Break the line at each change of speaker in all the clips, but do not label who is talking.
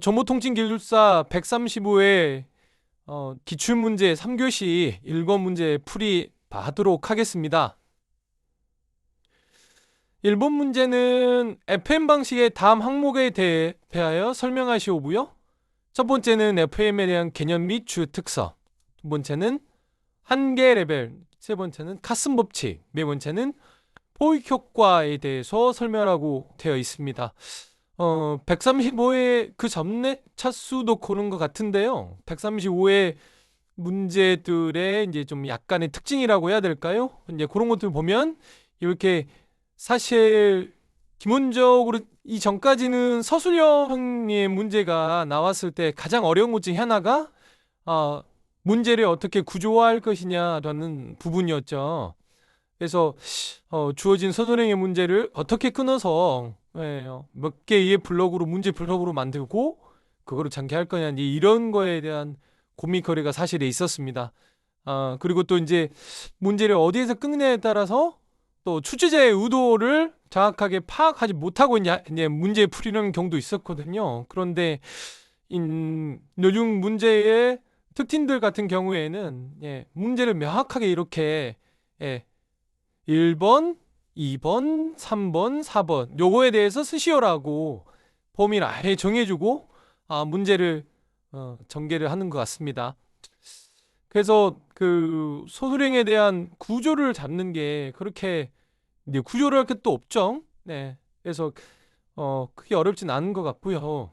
정보통신기술사 135회 기출문제 3교시 1번 문제 풀이 하도록 하겠습니다. 1번 문제는 FM 방식의 다음 항목에 대하여 설명하시오고요. 첫 번째는 FM에 대한 개념 및 주 특성, 두 번째는 한계 레벨, 세 번째는 카슨 법칙, 네 번째는 포획 효과에 대해서 설명하고 되어 있습니다. 135회 그 전에 차수도 고른 것 같은데요. 135회 문제들의 이제 좀 약간의 특징이라고 해야 될까요? 이제 그런 것들 보면 이렇게 사실 기본적으로 이 전까지는 서술형의 문제가 나왔을 때 가장 어려운 것 중에 하나가 문제를 어떻게 구조화할 것이냐라는 부분이었죠. 그래서 주어진 서술형의 문제를 어떻게 끊어서 몇 개의 블록으로 문제 블록으로 만들고 그거를 전개할 거냐 이런 거에 대한 고민거리가 사실에 있었습니다. 그리고 또 이제 문제를 어디에서 끊느냐에 따라서 또 출제자의 의도를 정확하게 파악하지 못하고 이제 문제 풀이는 경우도 있었거든요. 그런데 요즘 문제의 특징들 같은 경우에는 문제를 명확하게 이렇게 1번, 2번, 3번, 4번 요거에 대해서 쓰시오라고 범위를 아예 정해주고 문제를 전개를 하는 것 같습니다. 그래서 그 소수령에 대한 구조를 잡는 게 그렇게 이제 구조를 할 게 또 없죠. 네. 그래서 크게 어렵진 않은 것 같고요.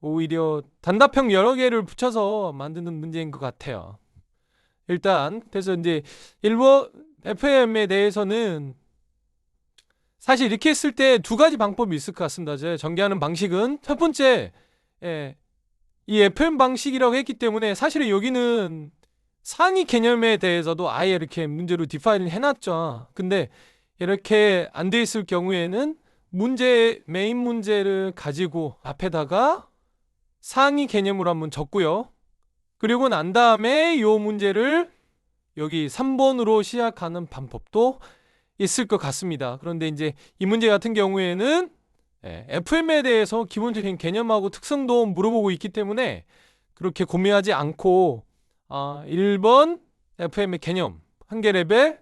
오히려 단답형 여러 개를 붙여서 만드는 문제인 것 같아요. 일단 그래서 이제 1번 FM에 대해서는 사실 이렇게 했을 때 두 가지 방법이 있을 것 같습니다. 제 전개하는 방식은 첫 번째, 이 FM 방식이라고 했기 때문에 사실은 여기는 상위 개념에 대해서도 아예 이렇게 문제로 디파인을 해놨죠. 근데 이렇게 안 돼 있을 경우에는 메인 문제를 가지고 앞에다가 상위 개념으로 한번 적고요. 그리고 난 다음에 이 문제를 여기 3번으로 시작하는 방법도 있을 것 같습니다. 그런데 이제 이 문제 같은 경우에는 FM에 대해서 기본적인 개념하고 특성도 물어보고 있기 때문에 그렇게 고민하지 않고 1번 FM의 개념 한계 레벨로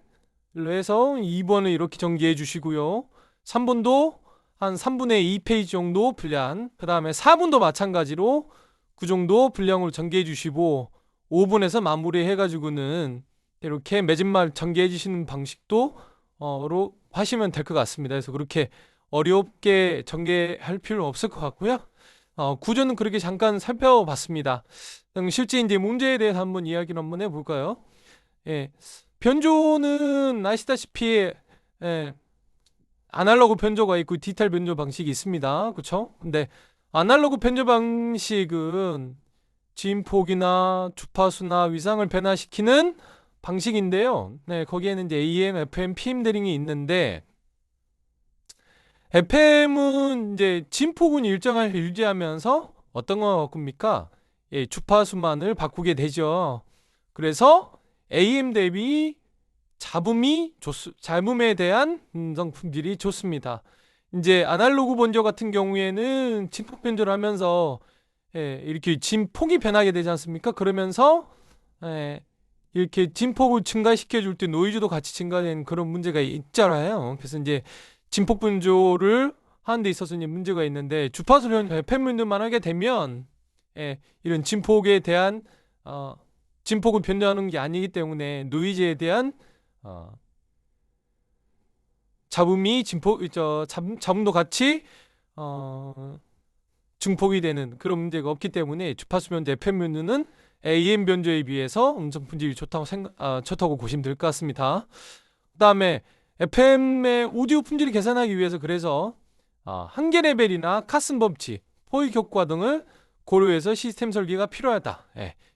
해서 2번을 이렇게 전개해 주시고요. 3번도 한 3분의 2페이지 정도 분량, 그 다음에 4분도 마찬가지로 그 정도 분량으로 전개해 주시고 5분에서 마무리 해가지고는 이렇게 매진말 전개해 주시는 방식도 로 하시면 될 것 같습니다. 그래서 그렇게 어렵게 전개할 필요는 없을 것 같고요. 구조는 그렇게 잠깐 살펴봤습니다. 실제 이제 문제에 대해서 한번 이야기를 한번 해볼까요? 변조는 아시다시피 아날로그 변조가 있고 디지털 변조 방식이 있습니다. 그렇죠? 근데 아날로그 변조 방식은 진폭이나 주파수나 위상을 변화시키는 방식인데요. 거기에는 이제 AM, FM, PM 대링이 있는데 FM은 이제 진폭은 일정을 유지하면서 어떤 겁니까? 주파수만을 바꾸게 되죠. 그래서 AM 대비 잡음에 대한 음성 품질이 좋습니다. 이제 아날로그 변조 같은 경우에는 진폭 변조를 하면서 이렇게 진폭이 변하게 되지 않습니까? 그러면서 이렇게 진폭을 증가시켜 줄 때 노이즈도 같이 증가되는 그런 문제가 있잖아요. 그래서 이제 진폭 변조를 하는 데 있어서 이제 문제가 있는데 주파수를 FM 변조만 하게 되면 이런 진폭에 대한 진폭을 변조하는 게 아니기 때문에 노이즈에 대한 잡음도 같이 증폭이 되는 그런 문제가 없기 때문에 주파수 변조 FM 변조는 AM 변조에 비해서 음성 품질이 좋다고 보시면 될 것 같습니다. 그 다음에 FM의 오디오 품질을 계산하기 위해서 그래서 한계 레벨이나 카슨 법칙, 포획 효과 등을 고려해서 시스템 설계가 필요하다.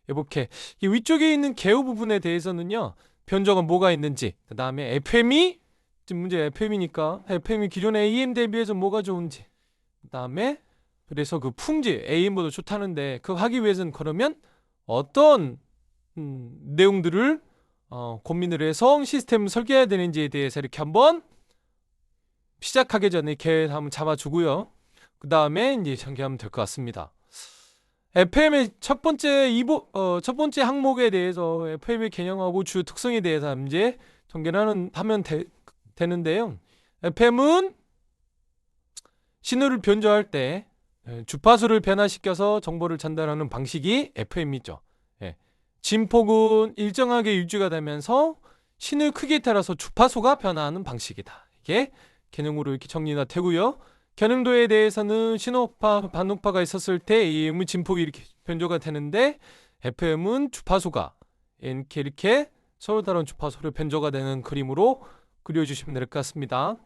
이렇게 이 위쪽에 있는 개요 부분에 대해서는요. 변조가 뭐가 있는지, 그 다음에 FM이 지금 문제 FM이니까 FM이 기존의 AM 대비해서 뭐가 좋은지, 그 다음에 그래서 그 품질 AM보다 좋다는데 그거 하기 위해서는 그러면 어떤 내용들을 고민을 해서 시스템을 설계해야 되는지에 대해서 이렇게 한번 시작하기 전에 계획 한번 잡아주고요. 그 다음에 이제 전개하면 될 것 같습니다. FM의 첫 번째 항목에 대해서 FM의 개념하고 주요 특성에 대해서 이제 전개를 하면 되는데요. FM은 신호를 변조할 때 주파수를 변화시켜서 정보를 전달하는 방식이 FM이죠. 예. 진폭은 일정하게 유지가 되면서 신호의 크기에 따라서 주파수가 변화하는 방식이다. 이게 개념으로 이렇게 정리가 되고요. 견음도에 대해서는 신호파, 반응파가 있었을 때 AM은 진폭이 이렇게 변조가 되는데 FM은 주파수가 이렇게 서로 다른 주파수로 변조가 되는 그림으로 그려주시면 될 것 같습니다.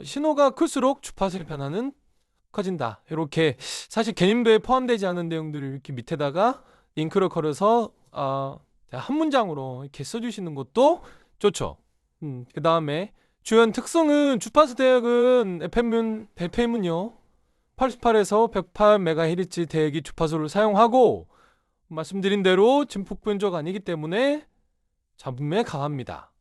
신호가 클수록 주파수의 변화는 커진다. 이렇게 사실 개념도에 포함되지 않은 내용들을 이렇게 밑에다가 링크를 걸어서 한 문장으로 이렇게 써주시는 것도 좋죠. 그 다음에 주요 특성은 주파수 대역은 FM은요 88에서 108MHz 대역이 주파수를 사용하고 말씀드린 대로 진폭 변조가 아니기 때문에 잡음에 강합니다.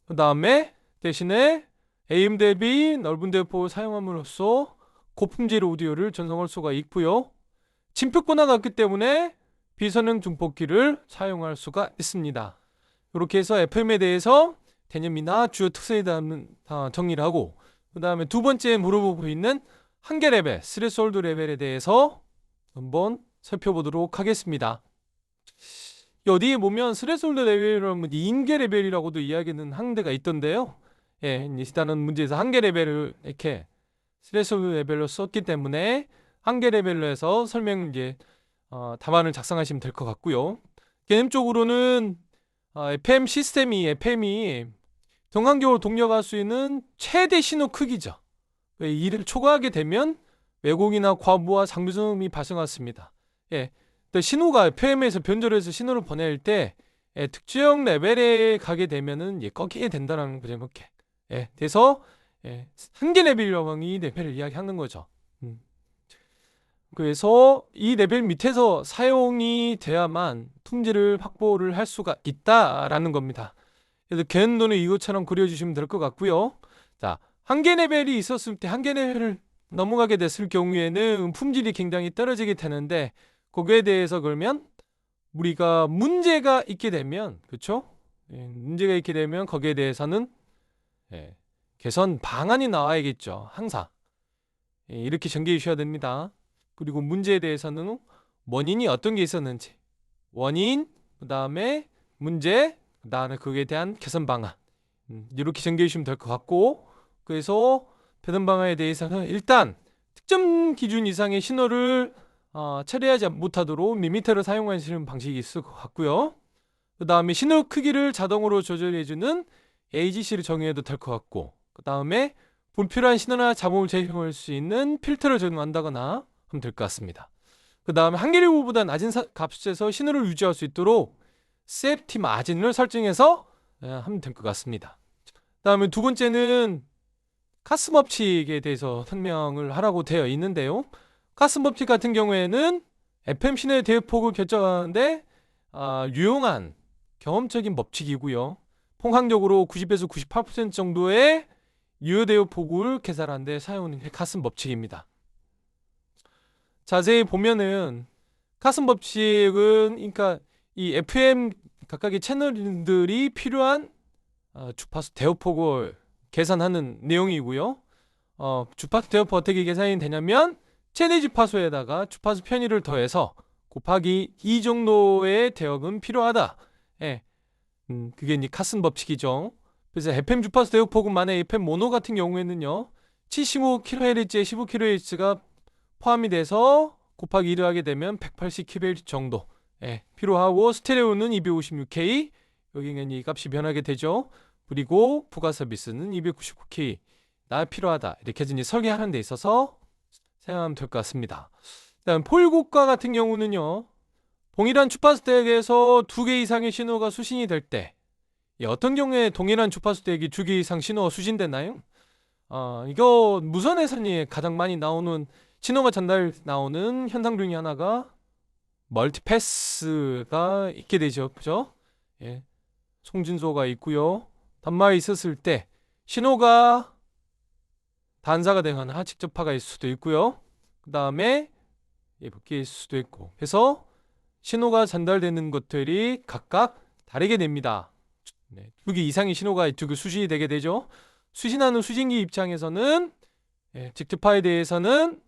그 다음에 대신에 AM 대비 넓은 대역폭을 사용함으로써 고품질 오디오를 전송할 수가 있고요. 진폭 변화가 없기 때문에 비선형 증폭기를 사용할 수가 있습니다. 이렇게 해서 FM에 대해서 개념이나 주요 특성에 대한 정리를 하고 그 다음에 두 번째 물어보고 있는 한계 레벨, 스레스홀드 레벨에 대해서 한번 살펴보도록 하겠습니다. 어디에 보면 스레스홀드 레벨이라면 인계 레벨이라고도 이야기하는 항대가 있던데요. 일단은 문제에서 한계 레벨을 이렇게 스레스홀드 레벨로 썼기 때문에 한계 레벨로 해서 설명 답안을 작성하시면 될 것 같고요. 개념적으로는 FM이 정상적으로 동력할 수 있는 최대 신호 크기죠. 이를 초과하게 되면 왜곡이나 과부하, 장비음이 발생했습니다. 신호가 FM에서 변조를 해서 신호를 보낼 때 특정 레벨에 가게 되면은 꺾이게 된다는 거죠. 이렇게. 그래서 한계 레벨이라고 이 레벨을 이야기하는 거죠. 그래서 이 레벨 밑에서 사용이 돼야만 품질을 확보를 할 수가 있다라는 겁니다. 그래서 개념도는 이것처럼 그려주시면 될 것 같고요. 자, 한계 레벨이 있었을 때 한계 레벨을 넘어가게 됐을 경우에는 품질이 굉장히 떨어지게 되는데 거기에 대해서 그러면 우리가 문제가 있게 되면 그렇죠? 문제가 있게 되면 거기에 대해서는 개선 방안이 나와야겠죠. 항상 이렇게 전개해 주셔야 됩니다. 그리고 문제에 대해서는 원인이 어떤 게 있었는지 원인, 그 다음에 문제, 그 다음에 그에 대한 개선 방안 이렇게 전개해 주시면 될 것 같고 그래서 개선 방안에 대해서는 일단 특정 기준 이상의 신호를 처리하지 못하도록 리미터를 사용하시는 방식이 있을 것 같고요. 그 다음에 신호 크기를 자동으로 조절해주는 AGC를 정의해도 될 것 같고 그 다음에 불필요한 신호나 잡음을 제공할 수 있는 필터를 적용한다거나 하면 될 것 같습니다. 그 다음에 한계 레벨보다 낮은 값에서 신호를 유지할 수 있도록 세프티 마진을 설정해서 하면 될 것 같습니다. 그 다음에 두 번째는 카스 법칙에 대해서 설명을 하라고 되어 있는데요. 카스 법칙 같은 경우에는 FM 신호의 대역폭을 결정하는데 유용한 경험적인 법칙이고요. 통상적으로 90에서 98% 정도의 유효 대역폭을 계산하는 데 사용하는 게 카스 법칙입니다. 자세히 보면은 카슨 법칙은 그러니까 이 FM 각각의 채널들이 필요한 주파수 대역폭을 계산하는 내용이고요. 주파수 대역폭 어떻게 계산이 되냐면 최대 주파수에다가 주파수 편의를 더해서 곱하기 이 정도의 대역은 필요하다. 그게 이제 카슨 법칙이죠. 그래서 FM 주파수 대역폭은 만약 FM 모노 같은 경우에는요 75kHz에 15kHz가 포함이 돼서 곱하기 1을 하게 되면 180kHz 정도 필요하고 스테레오는 256K 여기는 이 값이 변하게 되죠. 그리고 부가 서비스는 299K 나 필요하다 이렇게 해서 설계하는 데 있어서 사용하면 될 것 같습니다. 다음 폴고가 같은 경우는요 동일한 주파수 대역에서 2개 이상의 신호가 수신이 될 때 어떤 경우에 동일한 주파수 대역이 2개 이상 신호가 수신되나요? 이거 무선에서는 가장 많이 나오는 신호가 전달 나오는 현상 중에 하나가 멀티패스가 있게 되죠. 그죠? 송진소가 있고요. 단말이 있었을 때 신호가 단사가 되거나 직접파가 있을 수도 있고요. 그 다음에 복귀일 수도 있고 해서 신호가 전달되는 것들이 각각 다르게 됩니다. 네, 2개 이상의 신호가 2개 수신이 되게 되죠. 수신하는 수신기 입장에서는 직접파에 대해서는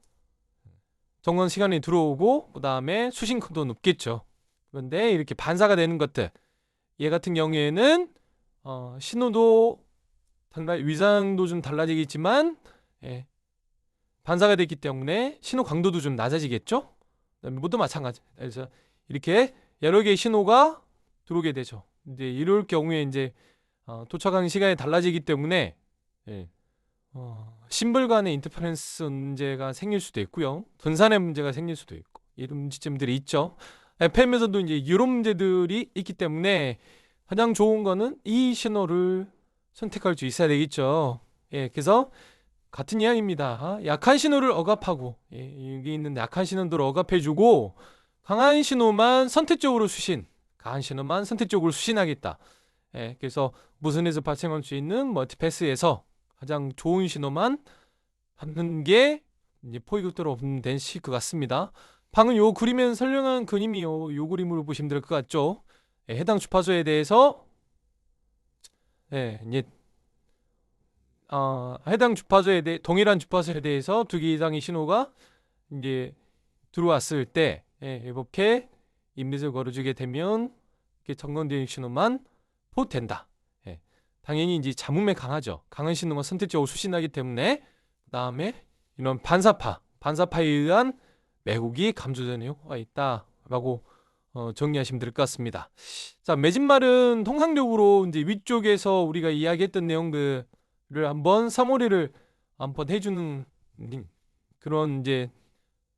정원 시간이 들어오고 그 다음에 수신크도 높겠죠. 그런데 이렇게 반사가 되는 것들, 얘 같은 경우에는 신호도 위상도 좀 달라지겠지만 반사가 됐기 때문에 신호 강도도 좀 낮아지겠죠. 모두 마찬가지. 그래서 이렇게 여러 개의 신호가 들어오게 되죠. 이제 이럴 경우에 이제 도착하는 시간이 달라지기 때문에 심벌 간의 인터페런스 문제가 생길 수도 있고요. 분산의 문제가 생길 수도 있고 이런 문제점들이 있죠. FM에서도 이제 이런 문제들이 있기 때문에 가장 좋은 거는 이 신호를 선택할 수 있어야 되겠죠. 그래서 같은 이야기입니다. 약한 신호를 억압하고 여기 있는 약한 신호들을 억압해주고 강한 신호만 선택적으로 수신, 강한 신호만 선택적으로 수신하겠다. 그래서 무선에서 발생할 수 있는 멀티패스에서 가장 좋은 신호만 받는 게 이제 포획격도로 된 식 것 같습니다. 방금 요 그림에 설명한 그림이요. 요 그림으로 보시면 될 것 같죠. 해당 주파수에 대해서 이제 해당 주파수에 대해 동일한 주파수에 대해서 2개 이상의 신호가 이제 들어왔을 때 이렇게 임릿을 걸어주게 되면 이렇게 전광되는 신호만 포된다. 당연히 이제 잡음에 강하죠. 강한 신호만 선택적으로 수신하기 때문에 그다음에 이런 반사파에 의한 왜곡이 감소되는 효과가 있다라고 정리하시면 될 것 같습니다. 자, 매진말은 통상적으로 이제 위쪽에서 우리가 이야기했던 내용들을 한번 사머리를 한번 해주는 그런 이제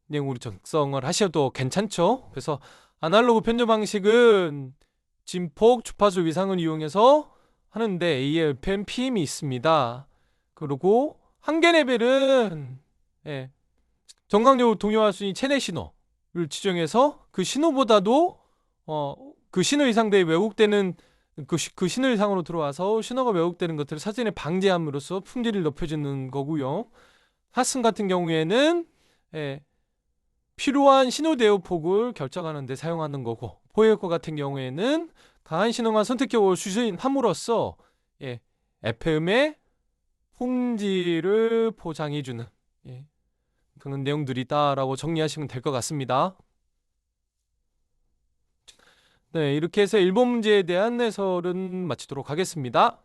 내용으로 작성을 하셔도 괜찮죠. 그래서 아날로그 편집 방식은 진폭 주파수 위상을 이용해서 하는데 ALPM, PM이 있습니다. 그리고 한계 레벨은 정강적으로 동요할 수 있는 체내 신호를 지정해서 그 신호보다도 그 신호 이상대에 왜곡되는 그 신호 이상으로 들어와서 신호가 왜곡되는 것들을 사전에 방지함으로써 품질을 높여주는 거고요. 하슨 같은 경우에는 필요한 신호 대우 폭을 결정하는 데 사용하는 거고, 포획과 같은 경우에는 강한 신호만 선택적으로 수신함으로써 FM의 품질을 보장해주는 그런 내용들이다라고 정리하시면 될 것 같습니다. 네, 이렇게 해서 1번 문제에 대한 해설은 마치도록 하겠습니다.